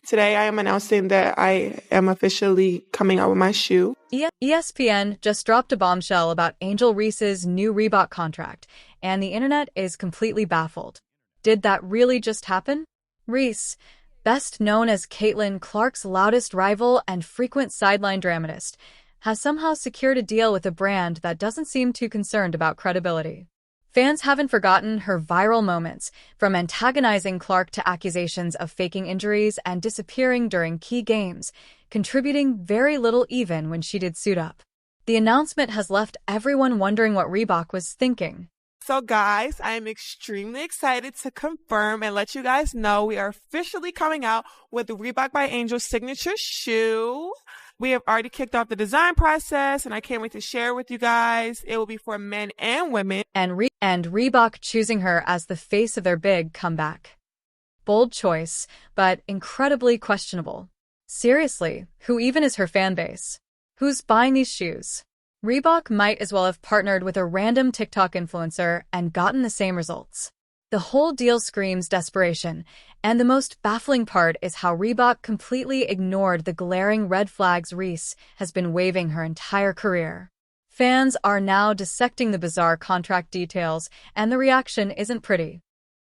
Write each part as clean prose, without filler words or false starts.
Today, I am announcing that I am officially coming out with my shoe. ESPN just dropped a bombshell about Angel Reese's new Reebok contract, and the internet is completely baffled. Did that really just happen? Reese, best known as Caitlin Clark's loudest rival and frequent sideline dramatist, has somehow secured a deal with a brand that doesn't seem too concerned about credibility. Fans haven't forgotten her viral moments, from antagonizing Clark to accusations of faking injuries and disappearing during key games, contributing very little even when she did suit up. The announcement has left everyone wondering what Reebok was thinking. So guys, I am extremely excited to confirm and let you guys know we are officially coming out with the Reebok by Angel signature shoe. We have already kicked off the design process, and I can't wait to share with you guys. It will be for men and women. And Reebok choosing her as the face of their big comeback. Bold choice, but incredibly questionable. Seriously, who even is her fan base? Who's buying these shoes? Reebok might as well have partnered with a random TikTok influencer and gotten the same results. The whole deal screams desperation, and the most baffling part is how Reebok completely ignored the glaring red flags Reese has been waving her entire career. Fans are now dissecting the bizarre contract details, and the reaction isn't pretty.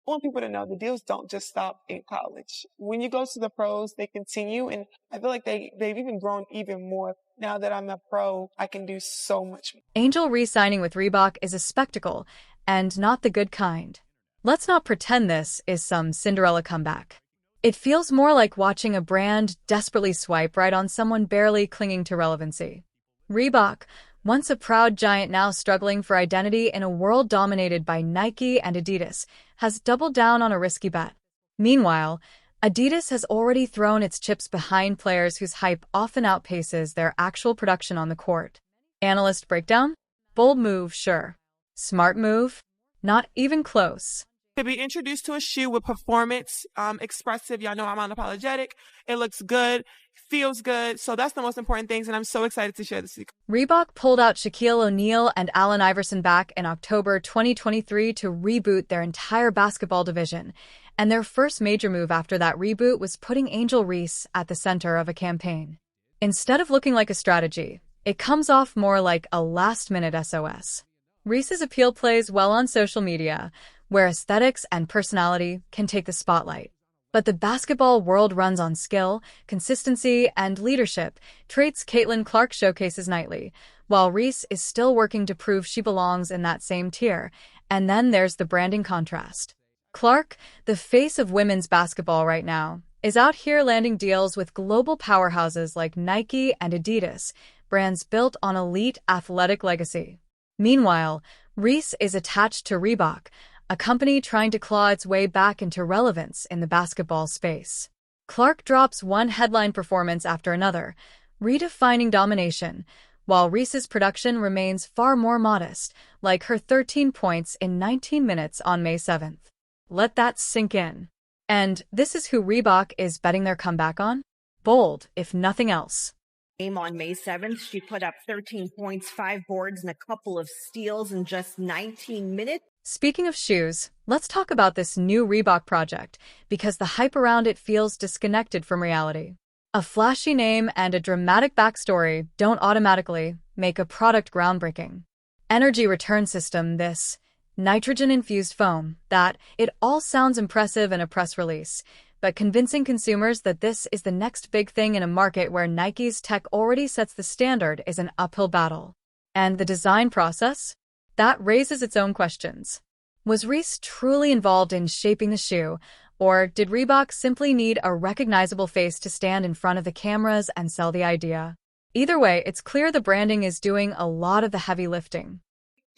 I want people to know the deals don't just stop in college. When you go to the pros, they continue, and I feel like they've even grown even more. Now that I'm a pro, I can do so much more. Angel Reese signing with Reebok is a spectacle, and not the good kind. Let's not pretend this is some Cinderella comeback. It feels more like watching a brand desperately swipe right on someone barely clinging to relevancy. Reebok, once a proud giant now struggling for identity in a world dominated by Nike and Adidas, has doubled down on a risky bet. Meanwhile, Adidas has already thrown its chips behind players whose hype often outpaces their actual production on the court. Analyst breakdown? Bold move, sure. Smart move? Not even close. To be introduced to a shoe with performance, expressive, y'all know I'm unapologetic. It looks good, feels good, so that's the most important things, and I'm so excited to share this secret. Reebok pulled out Shaquille O'Neal and Allen Iverson back in October 2023 to reboot their entire basketball division, and their first major move after that reboot was putting Angel Reese at the center of a campaign. Instead of looking like a strategy, it comes off more like a last-minute SOS. Reese's appeal plays well on social media, where aesthetics and personality can take the spotlight. But the basketball world runs on skill, consistency, and leadership, traits Caitlin Clark showcases nightly, while Reese is still working to prove she belongs in that same tier. And then there's the branding contrast. Clark, the face of women's basketball right now, is out here landing deals with global powerhouses like Nike and Adidas, brands built on elite athletic legacy. Meanwhile, Reese is attached to Reebok, a company trying to claw its way back into relevance in the basketball space. Clark drops one headline performance after another, redefining domination, while Reese's production remains far more modest, like her 13 points in 19 minutes on May 7th. Let that sink in. And this is who Reebok is betting their comeback on? Bold, if nothing else. On May 7th, she put up 13 points, 5 boards, and a couple of steals in just 19 minutes. Speaking of shoes, let's talk about this new Reebok project, because the hype around it feels disconnected from reality. A flashy name and a dramatic backstory don't automatically make a product groundbreaking. Energy return system, this nitrogen-infused foam, that it all sounds impressive in a press release, but convincing consumers that this is the next big thing in a market where Nike's tech already sets the standard is an uphill battle. And the design process? That raises its own questions. Was Reese truly involved in shaping the shoe, or did Reebok simply need a recognizable face to stand in front of the cameras and sell the idea? Either way, it's clear the branding is doing a lot of the heavy lifting.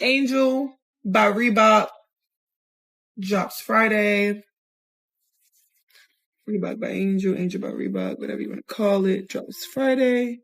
Angel by Reebok drops Friday. Reebok by Angel, Angel by Reebok, whatever you want to call it, drops Friday.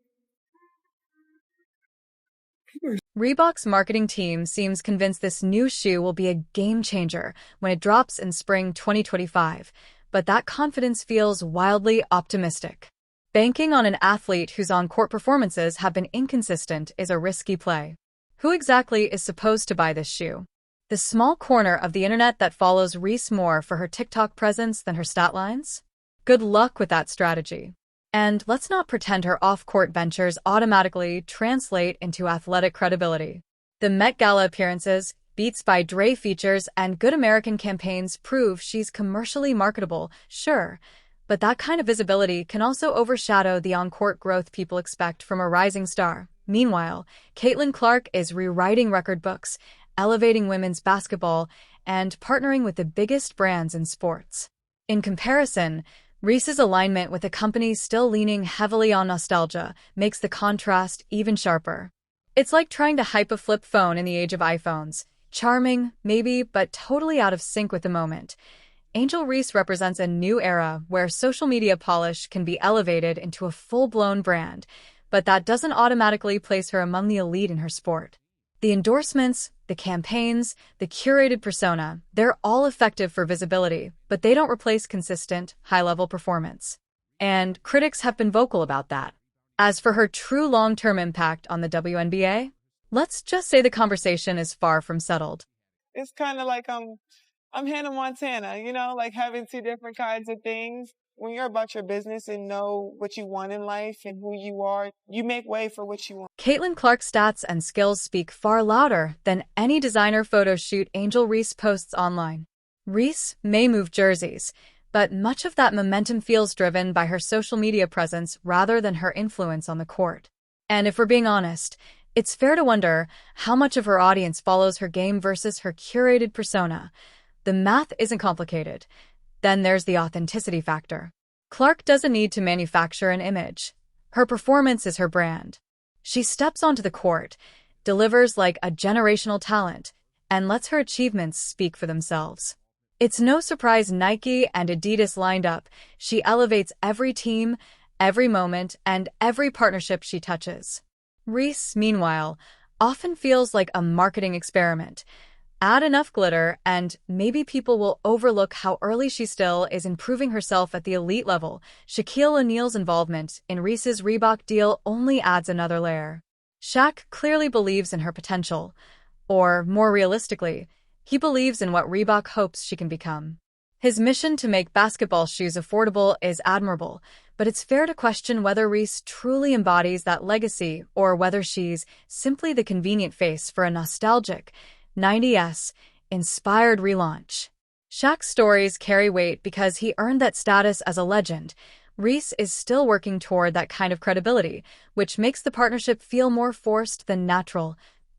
Reebok's marketing team seems convinced this new shoe will be a game changer when it drops in spring 2025, but that confidence feels wildly optimistic. Banking on an athlete whose on-court performances have been inconsistent is a risky play. Who exactly is supposed to buy this shoe? The small corner of the internet that follows Reese more for her TikTok presence than her stat lines? Good luck with that strategy. And let's not pretend her off-court ventures automatically translate into athletic credibility. The Met Gala appearances, Beats by Dre features, and Good American campaigns prove she's commercially marketable, sure, but that kind of visibility can also overshadow the on-court growth people expect from a rising star. Meanwhile, Caitlin Clark is rewriting record books, elevating women's basketball, and partnering with the biggest brands in sports. In comparison, Reese's alignment with a company still leaning heavily on nostalgia makes the contrast even sharper. It's like trying to hype a flip phone in the age of iPhones. Charming, maybe, but totally out of sync with the moment. Angel Reese represents a new era where social media polish can be elevated into a full-blown brand, but that doesn't automatically place her among the elite in her sport. The endorsements, the campaigns, the curated persona, they're all effective for visibility, but they don't replace consistent, high-level performance. And critics have been vocal about that. As for her true long-term impact on the WNBA, let's just say the conversation is far from settled. It's kind of like I'm Hannah Montana, like having two different kinds of things. When you're about your business and know what you want in life and who you are, you make way for what you want. Caitlin Clark's stats and skills speak far louder than any designer photo shoot Angel Reese posts online. Reese may move jerseys, but much of that momentum feels driven by her social media presence rather than her influence on the court. And if we're being honest, it's fair to wonder how much of her audience follows her game versus her curated persona. The math isn't complicated. Then there's the authenticity factor. Clark doesn't need to manufacture an image. Her performance is her brand. She steps onto the court, delivers like a generational talent, and lets her achievements speak for themselves. It's no surprise Nike and Adidas lined up. She elevates every team, every moment, and every partnership she touches. Reese, meanwhile, often feels like a marketing experiment. Add enough glitter, and maybe people will overlook how early she still is improving herself at the elite level. Shaquille O'Neal's involvement in Reese's Reebok deal only adds another layer. Shaq clearly believes in her potential. Or, more realistically, he believes in what Reebok hopes she can become. His mission to make basketball shoes affordable is admirable, but it's fair to question whether Reese truly embodies that legacy or whether she's simply the convenient face for a nostalgic 90s inspired relaunch. Shaq's stories carry weight because he earned that status as a legend. Reese is still working toward that kind of credibility, which makes the partnership feel more forced than natural.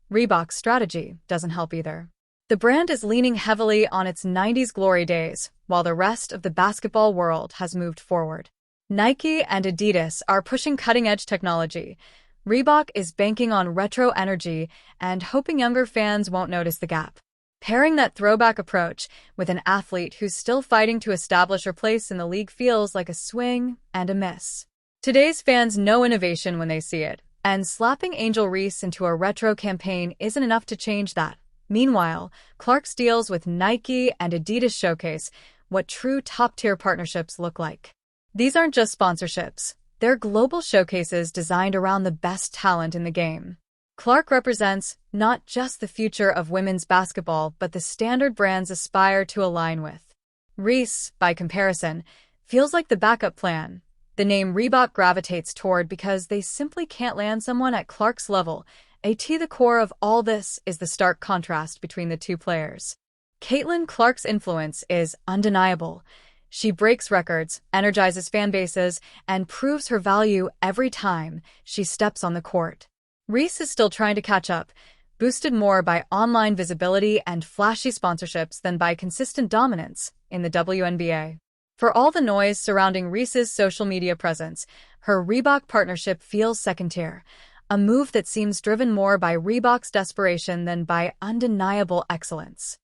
Reebok's strategy doesn't help either. The brand is leaning heavily on its 90s glory days, while the rest of the basketball world has moved forward. Nike and Adidas are pushing cutting-edge technology. Reebok is banking on retro energy and hoping younger fans won't notice the gap. Pairing that throwback approach with an athlete who's still fighting to establish her place in the league feels like a swing and a miss. Today's fans know innovation when they see it, and slapping Angel Reese into a retro campaign isn't enough to change that. Meanwhile, Clark's deals with Nike and Adidas showcase what true top-tier partnerships look like. These aren't just sponsorships. They're global showcases designed around the best talent in the game. Clark represents not just the future of women's basketball, but the standard brands aspire to align with. Reese, by comparison, feels like the backup plan. The name Reebok gravitates toward because they simply can't land someone at Clark's level. The core of all this is the stark contrast between the two players. Caitlin Clark's influence is undeniable. She breaks records, energizes fan bases, and proves her value every time she steps on the court. Reese is still trying to catch up, boosted more by online visibility and flashy sponsorships than by consistent dominance in the WNBA. For all the noise surrounding Reese's social media presence, her Reebok partnership feels second-tier, a move that seems driven more by Reebok's desperation than by undeniable excellence.